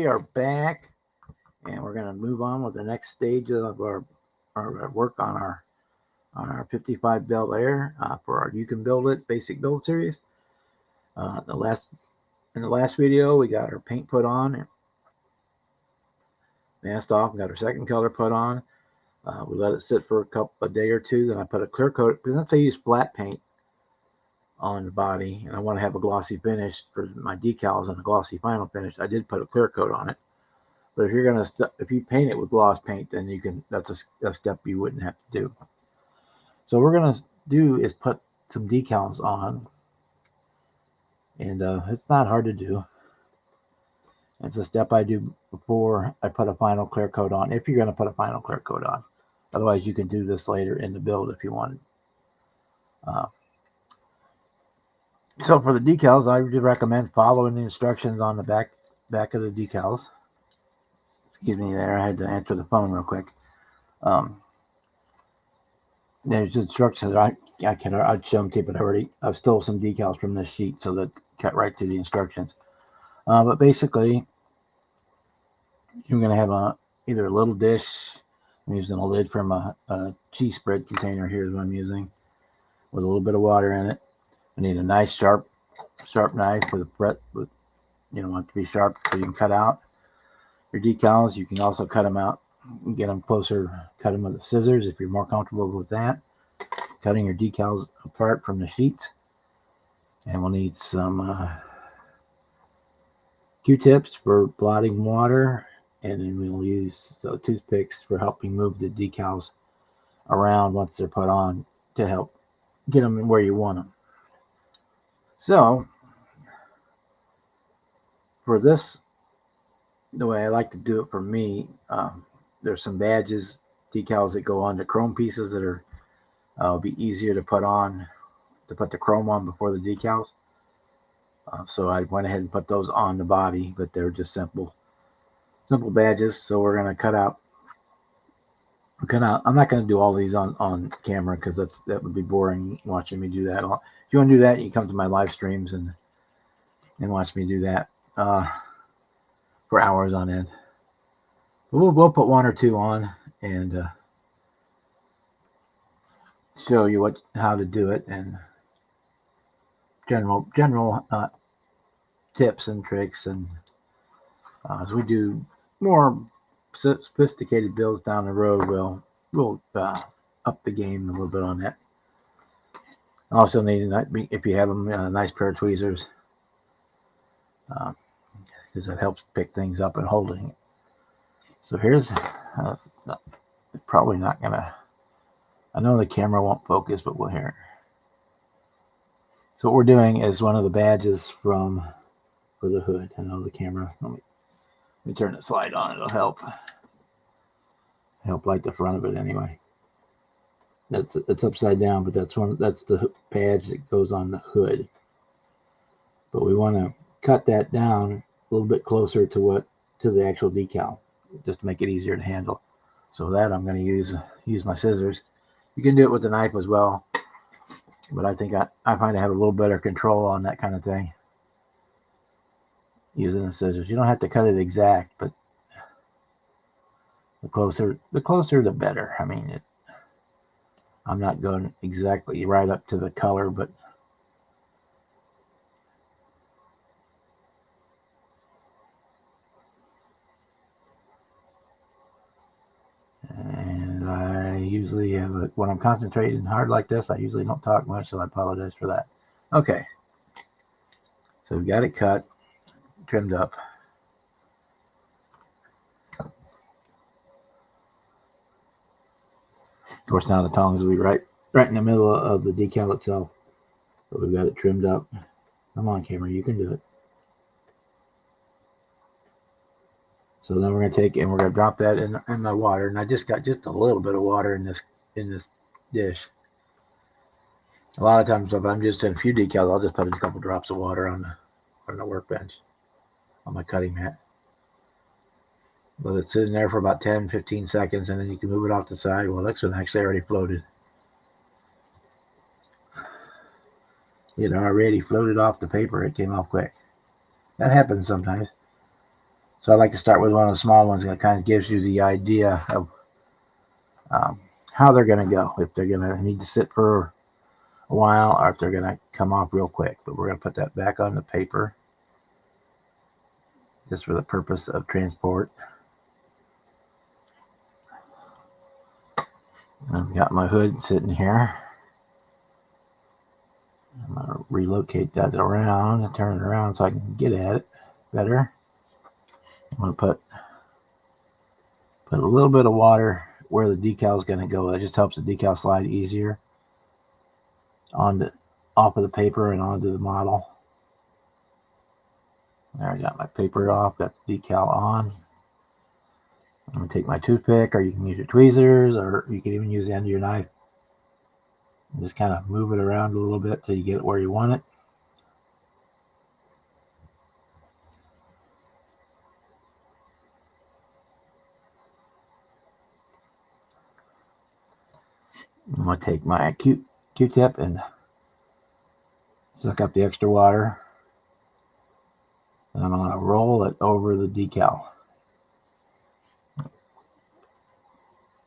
we are back, and we're going to move on with the next stage of our work on our 55 Bel Air for our You Can Build It basic build series. In the last video, we got our paint put on, masked off, and got our second color put on. We let it sit for a day or two. Then I put a clear coat, because since I use flat paint on the body and I want to have a glossy finish for my decals and a glossy final finish, I did put a clear coat on it. But if you're if you paint it with gloss paint, then you can. That's a step you wouldn't have to do. So what we're gonna do is put some decals on, and it's not hard to do. It's a step I do before I put a final clear coat on. If you're gonna put a final clear coat on, otherwise you can do this later in the build if you wanted. So for the decals, I would recommend following the instructions on the back of the decals. Excuse me there, I had to answer the phone real quick. There's instructions that I'd show them to, but I stole some decals from this sheet, so that cut right to the instructions. But basically, you're going to have either a little dish. I'm using a lid from a cheese spread container. Here's what I'm using, with a little bit of water in it. I need a nice sharp knife with you don't want it to be sharp, so you can cut out your decals. You can also cut them out, get them closer, cut them with the scissors if you're more comfortable with that. Cutting your decals apart from the sheets. And we'll need some Q-tips for blotting water, and then we'll use toothpicks for helping move the decals around once they're put on to help get them where you want them. So for this, the way I like to do it for me, there's some badges, decals that go on to chrome pieces that are be easier to put the chrome on before the decals. So I went ahead and put those on the body, but they're just simple badges. So we're going to cut out. I'm not going to do all these on camera, because that would be boring watching me do that. If you want to do that, you come to my live streams and watch me do that for hours on end. But we'll put one or two on and show you how to do it, and general tips and tricks. And as we do more sophisticated builds down the road, we'll up the game a little bit on that. Also need, if you have them, a nice pair of tweezers, because that helps pick things up and holding it. So here's probably not gonna. I know the camera won't focus, but we'll hear it. So what we're doing is one of the badges for the hood. I know the camera. Let me turn the slide on. It'll help light the front of it anyway. It's upside down, but that's the badge that goes on the hood. But we want to cut that down a little bit closer to the actual decal, just to make it easier to handle. So that I'm going to use my scissors. You can do it with a knife as well, but I think I find I have a little better control on that kind of thing using the scissors. You don't have to cut it exact, but the closer the better. I mean, I'm not going exactly right up to the color, but and I usually have when I'm concentrating hard like this, I usually don't talk much, so I apologize for that. Okay, so we got it cut, trimmed up. Of course, now the tongs will be right in the middle of the decal itself, but we've got it trimmed up. Come on, camera, you can do it. So then we're going to take and we're going to drop that in the water, and I just got just a little bit of water in this dish. A lot of times, if I'm just doing a few decals, I'll just put a couple drops of water on the workbench, on my cutting mat. But it's sitting there for about 10-15 seconds, and then you can move it off the side. Well, this one actually already floated. It already floated off the paper. It came off quick. That happens sometimes. So I like to start with one of the small ones that kind of gives you the idea of how they're going to go. If they're going to need to sit for a while or if they're going to come off real quick. But we're going to put that back on the paper just for the purpose of transport. I've got my hood sitting here. I'm going to relocate that around and turn it around so I can get at it better. I'm going to put a little bit of water where the decal is going to go. That just helps the decal slide easier off of the paper and onto the model. There, I got my paper off. Got the decal on. I'm going to take my toothpick, or you can use your tweezers, or you can even use the end of your knife. And just kind of move it around a little bit till you get it where you want it. I'm going to take my Q-tip and suck up the extra water. And I'm going to roll it over the decal.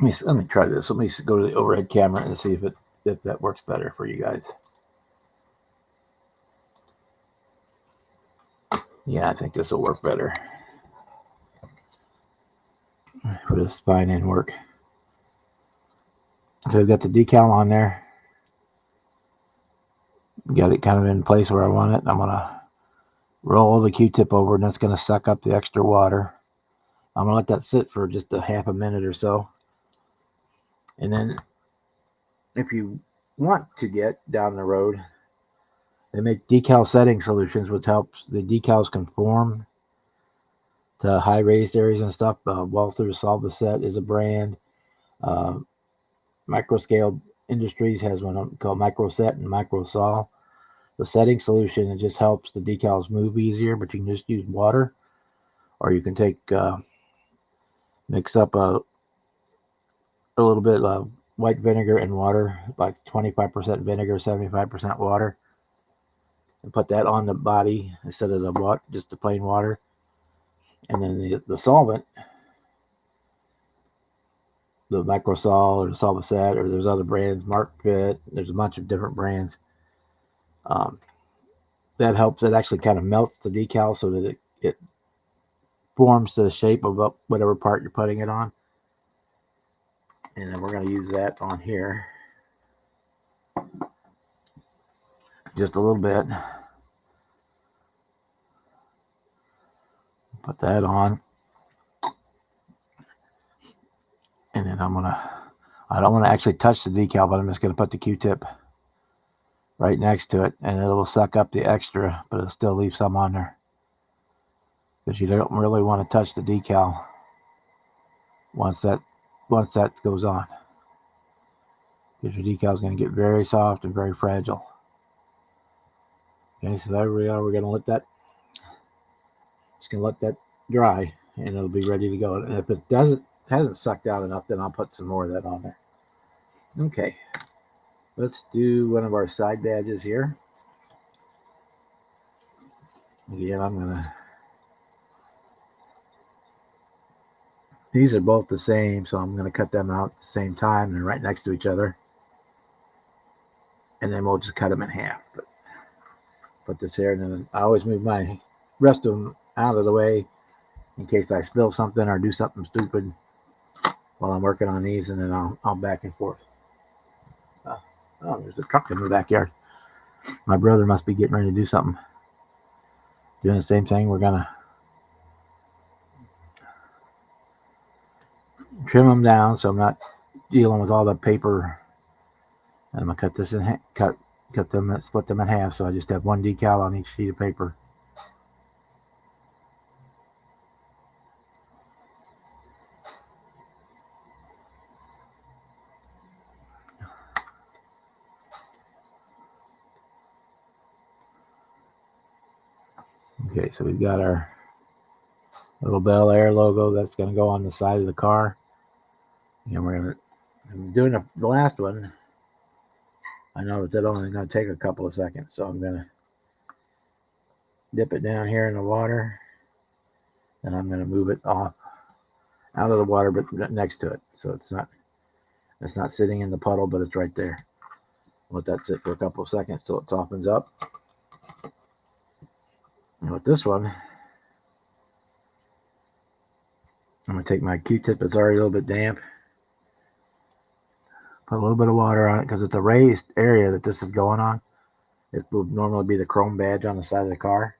Let me try this. Let me go to the overhead camera and see if that works better for you guys. Yeah, I think this will work better for the spine end work. So I've got the decal on there. Got it kind of in place where I want it. I'm going to roll the Q-tip over, and that's going to suck up the extra water. I'm going to let that sit for just a half a minute or so. And then if you want to get down the road, they make decal setting solutions, which helps the decals conform to high raised areas and stuff. Walther Solvaset is a brand. Microscale Industries has one called Microset and Microsol. The setting solution, it just helps the decals move easier, but you can just use water, or you can take mix up a little bit of white vinegar and water, like 25% vinegar, 75% water, and put that on the body instead of the water, just the plain water. And then the solvent, the Microsol or the Solvaset, or there's other brands, Mark Fit, there's a bunch of different brands. That helps. It actually kind of melts the decal so that it forms to the shape of whatever part you're putting it on. And then we're going to use that on here just a little bit. Put that on. And then I don't want to actually touch the decal, but I'm just going to put the Q-tip right next to it, and it'll suck up the extra, but it'll still leave some on there. Because you don't really want to touch the decal once that goes on. Because your decal is going to get very soft and very fragile. Okay, so there we are. We're going to let that dry, and it'll be ready to go. And if it hasn't sucked out enough, then I'll put some more of that on there. Okay, let's do one of our side badges here. Again, these are both the same, so I'm going to cut them out at the same time. They're right next to each other. And then we'll just cut them in half. But put this here, and then I always move my rest of them out of the way in case I spill something or do something stupid while I'm working on these, and then I'll back and forth. Oh, there's a truck in the backyard. My brother must be getting ready to do something. Doing the same thing. We're going to trim them down so I'm not dealing with all the paper. And I'm going to cut this in cut them and split them in half, so I just have one decal on each sheet of paper. Okay, so we've got our little Bel Air logo that's going to go on the side of the car. And I'm doing the last one. I know that only going to take a couple of seconds, so I'm going to dip it down here in the water and I'm going to move it off out of the water, but next to it, so it's not sitting in the puddle, but it's right there. Let that sit for a couple of seconds till it softens up. And with this one, I'm going to take my Q-tip that's already a little bit damp, put a little bit of water on it because it's a raised area that this is going on. It would normally be the chrome badge on the side of the car.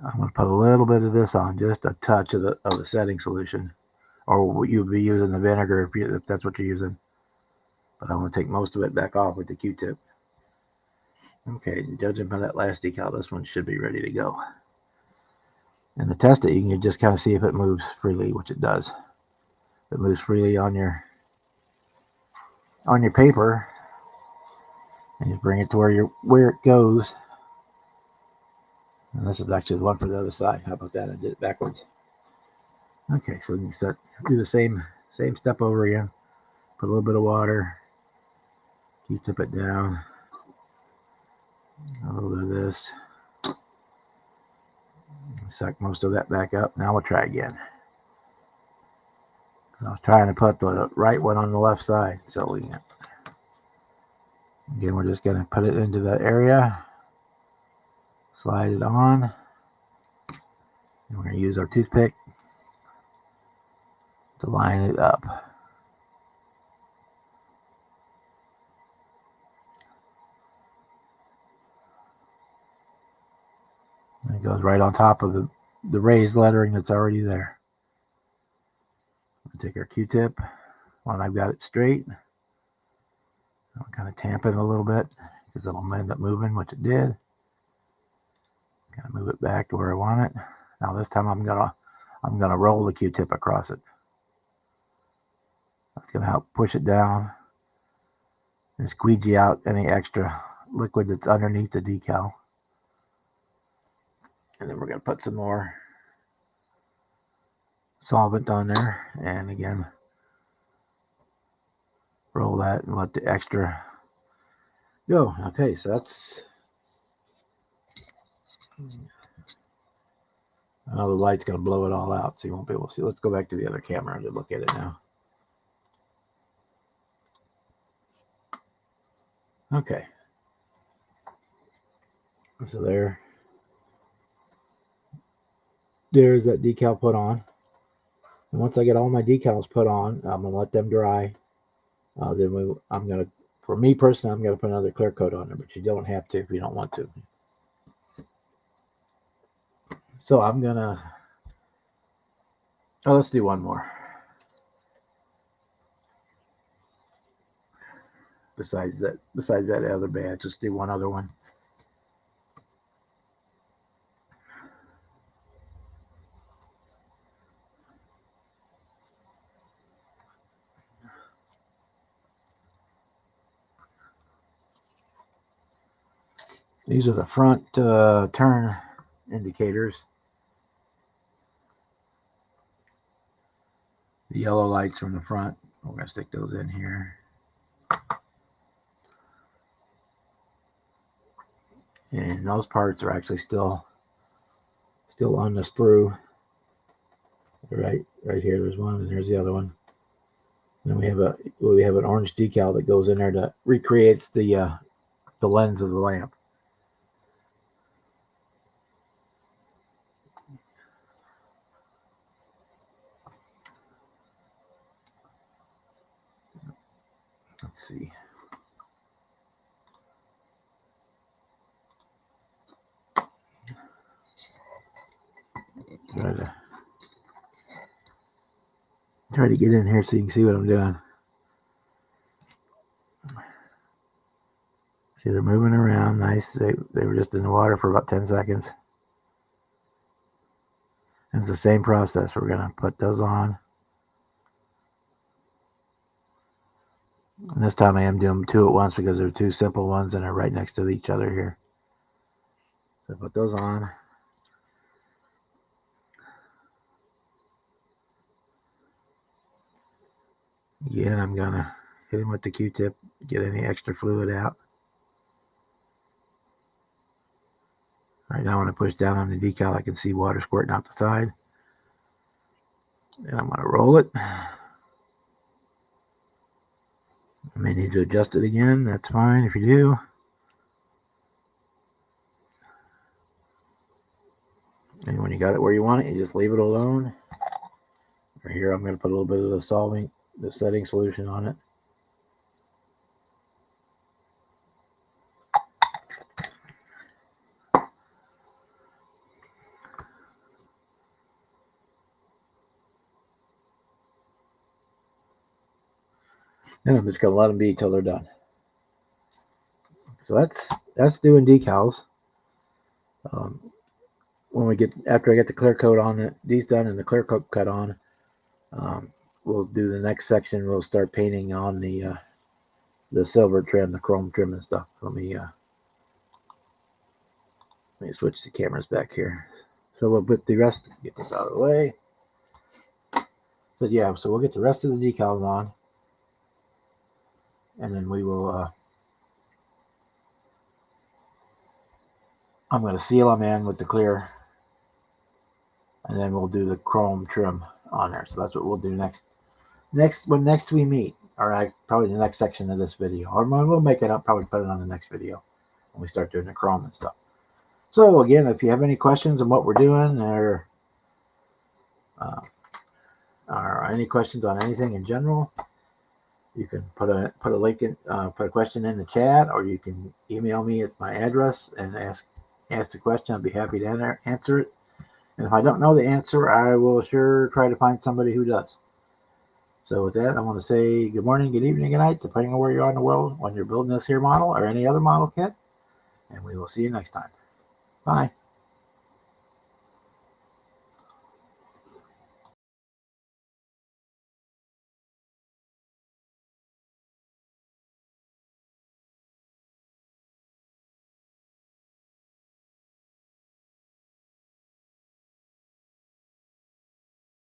I'm going to put a little bit of this on, just a touch of the setting solution, or what you'd be using the vinegar if that's what you're using. But I'm going to take most of it back off with the Q-tip. Okay, judging by that last decal, this one should be ready to go. And to test it, you can just kind of see if it moves freely, which it does. If it moves freely on your paper, and you bring it to where it goes. And this is actually the one for the other side. How about that? I did it backwards. Okay, so you do the same step over again. Put a little bit of water. Q-tip it down. A little bit of this. Suck most of that back up. Now we'll try again. I was trying to put the right one on the left side. So again, we're just going to put it into the area. Slide it on. And we're going to use our toothpick to line it up. And it goes right on top of the raised lettering that's already there. We'll take our Q-tip when I've got it straight. I'll kind of tamp it a little bit because it'll end up moving, which it did. Kind of move it back to where I want it. Now this time I'm gonna roll the Q-tip across it. That's gonna help push it down and squeegee out any extra liquid that's underneath the decal. And then we're gonna put some more solvent on there, and again roll that and let the extra go. Okay, so that's. Oh, the light's going to blow it all out, so you won't be able to see. Let's go back to the other camera and look at it now. Okay. So there's that decal put on. And once I get all my decals put on, I'm going to let them dry. For me personally, I'm going to put another clear coat on there, but you don't have to if you don't want to. So I'm going to, let's do one more. Besides that other badge, let's do one other one. These are the front turn indicators. The yellow lights from the front. We're going to stick those in here. And those parts are actually still on the sprue. Right here. There's one, and there's the other one. Then we have an orange decal that goes in there that recreates the lens of the lamp. Let's see. Try to get in here so you can see what I'm doing. See, they're moving around nice. They were just in the water for about 10 seconds. And it's the same process. We're going to put those on. And this time I am doing two at once because they're two simple ones and they're right next to each other here. So put those on. Again, I'm going to hit him with the Q-tip, get any extra fluid out. Right now when I push down on the decal, I can see water squirting out the side. And I'm going to roll it. I may need to adjust it again. That's fine if you do. And when you got it where you want it, you just leave it alone. Right here, I'm going to put a little bit of the setting solution on it. And I'm just going to let them be till they're done. So that's doing decals. After I get the clear coat on it, these done and the clear coat cut on, we'll do the next section. We'll start painting on the silver trim, the chrome trim and stuff. Let me switch the cameras back here. So we'll put the rest, get this out of the way. So yeah, so we'll get the rest of the decals on, and then we will. I'm going to seal them in with the clear, and then we'll do the chrome trim on there. So that's what we'll do next when we meet, or probably the next section of this video, or we'll make it up, probably put it on the next video when we start doing the chrome and stuff. So again, if you have any questions on what we're doing, or any questions on anything in general, you can put a link in, put a question in the chat, or you can email me at my address and ask the question. I'll be happy to answer it. And if I don't know the answer, I will sure try to find somebody who does. So with that, I want to say good morning, good evening, good night, depending on where you are in the world when you're building this here model or any other model kit. And we will see you next time. Bye.